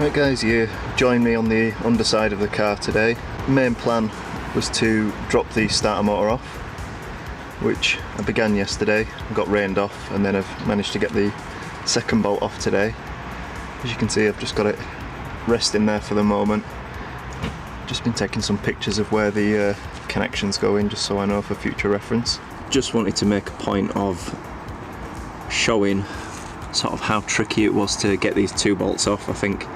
Right guys, you joined me on the underside of the car today. The main plan was to drop the starter motor off, which I began yesterday, got rained off, and then I've managed to get the second bolt off today. As you can see, I've just got it resting there for the moment. Just been taking some pictures of where the connections go in, just so I know for future reference. Just wanted to make a point of showing sort of how tricky it was to get these two bolts off. I think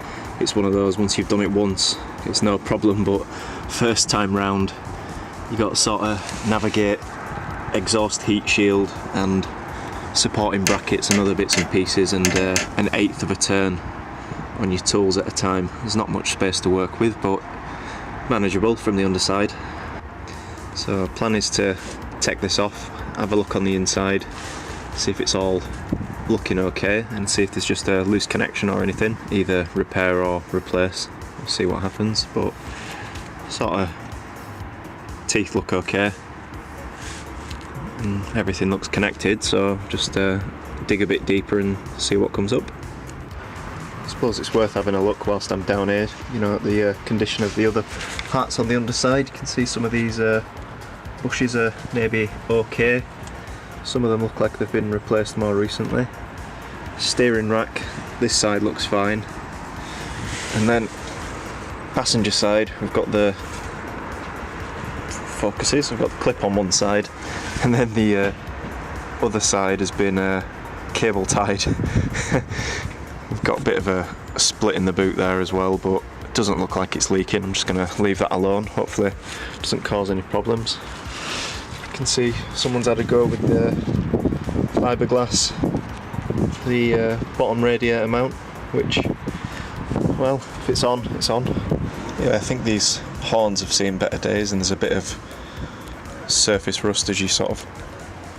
it's one of those, once you've done it once it's no problem, but first time round you got to sort of navigate exhaust heat shield and supporting brackets and other bits and pieces, and an eighth of a turn on your tools at a time. There's not much space to work with, but manageable from the underside. So plan is to take this off, have a look on the inside, see if it's all looking okay, and see if there's just a loose connection or anything, either repair or replace. We'll see what happens, but sort of teeth look okay and everything looks connected, so just dig a bit deeper and see what comes up. I suppose it's worth having a look whilst I'm down here, you know, at the condition of the other parts on the underside. You can see some of these bushes are maybe okay. Some of them look like they've been replaced more recently. Steering rack, this side looks fine. And then passenger side, we've got the focuses, we've got the clip on one side, and then the other side has been cable tied. We've got a bit of a split in the boot there as well, but it doesn't look like it's leaking. I'm just going to leave that alone, hopefully it doesn't cause any problems. You can see someone's had a go with the fiberglass, the bottom radiator mount, which, well, if it's on, it's on. Yeah, I think these horns have seen better days, and there's a bit of surface rust as you sort of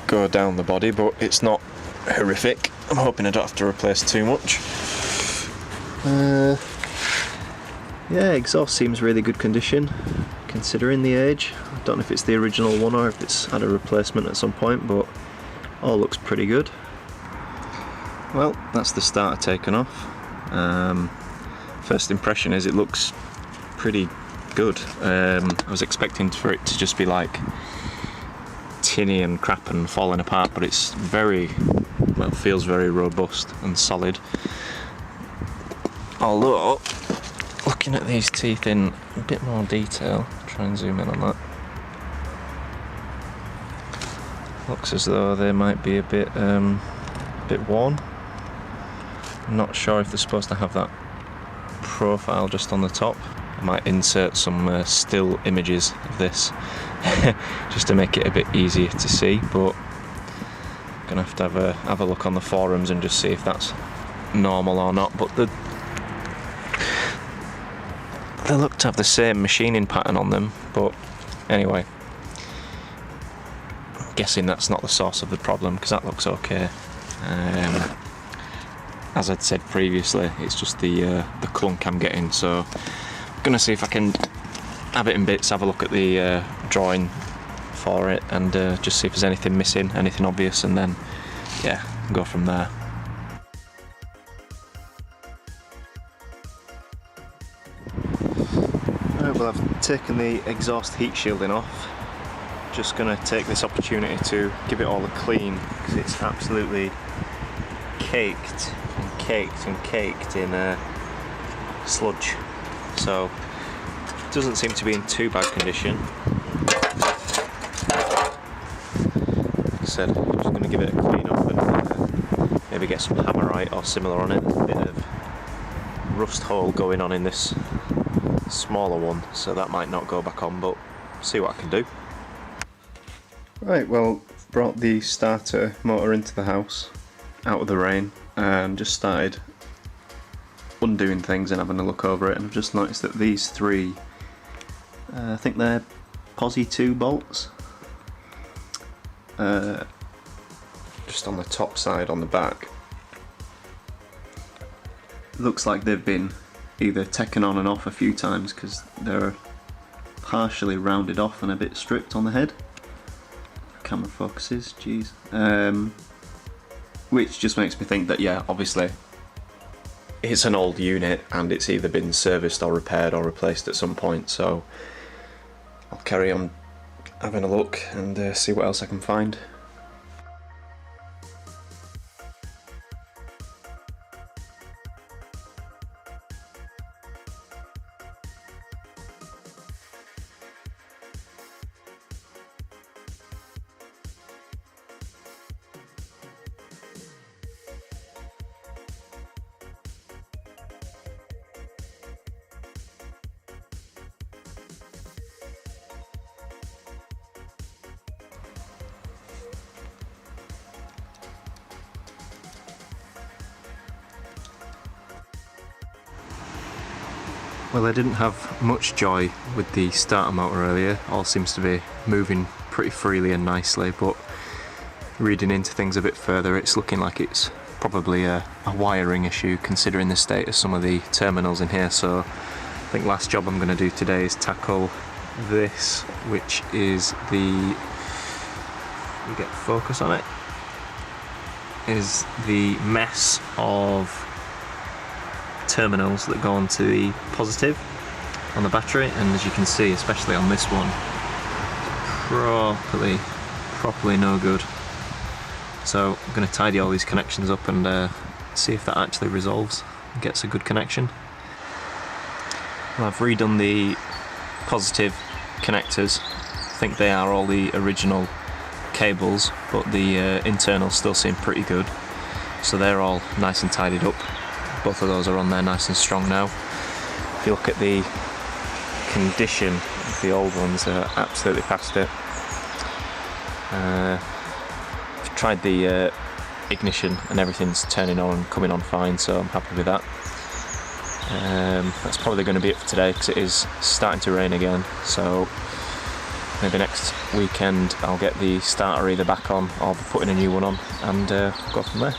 go down the body, but it's not horrific. I'm hoping I don't have to replace too much. Yeah, exhaust seems really good condition considering the age. I don't know if it's the original one or if it's had a replacement at some point, but all looks pretty good. Well, that's the starter taken off. First impression is it looks pretty good. I was expecting for it to just be like tinny and crap and falling apart, but it's very, well, feels very robust and solid. Although, looking at these teeth in a bit more detail, try and zoom in on that. Looks as though they might be a bit worn. I'm not sure if they're supposed to have that profile just on the top. I might insert some still images of this just to make it a bit easier to see, but I'm gonna have to have a look on the forums and just see if that's normal or not. But they look to have the same machining pattern on them, but anyway, I'm guessing that's not the source of the problem, because that looks okay. As I'd said previously, it's just the clunk I'm getting, so I'm gonna see if I can have it in bits, have a look at the drawing for it, and just see if there's anything missing, anything obvious, and then yeah, go from there. Right, well, I've taken the exhaust heat shielding off. Just gonna take this opportunity to give it all a clean, because it's absolutely caked and caked and caked in sludge. So it doesn't seem to be in too bad condition. Like I said, I'm just going to give it a clean up and maybe get some hammerite or similar on it. There's a bit of rust hole going on in this smaller one, so that might not go back on, but see what I can do. Right, well, brought the starter motor into the house out of the rain and just started undoing things and having a look over it, and I've just noticed that these three, I think they're Posi 2 bolts, just on the top side on the back, looks like they've been either taken on and off a few times, because they're partially rounded off and a bit stripped on the head. Camera focuses, jeez. Which just makes me think that, yeah, obviously it's an old unit and it's either been serviced or repaired or replaced at some point, so I'll carry on having a look and see what else I can find. Well, I didn't have much joy with the starter motor earlier. All seems to be moving pretty freely and nicely, but reading into things a bit further, it's looking like it's probably a wiring issue considering the state of some of the terminals in here. So I think last job I'm going to do today is tackle this, which is the, you get focus on it, is the mess of terminals that go onto the positive on the battery, and as you can see, especially on this one, properly no good. So I'm going to tidy all these connections up and see if that actually resolves and gets a good connection. Well, I've redone the positive connectors. I think they are all the original cables, but the internals still seem pretty good, so they're all nice and tidied up. Both of those are on there nice and strong now. If you look at the condition of the old ones, they're absolutely past it. I've tried the ignition and everything's turning on and coming on fine, so I'm happy with that. That's probably going to be it for today because it is starting to rain again, so maybe next weekend I'll get the starter either back on or putting a new one on and go from there.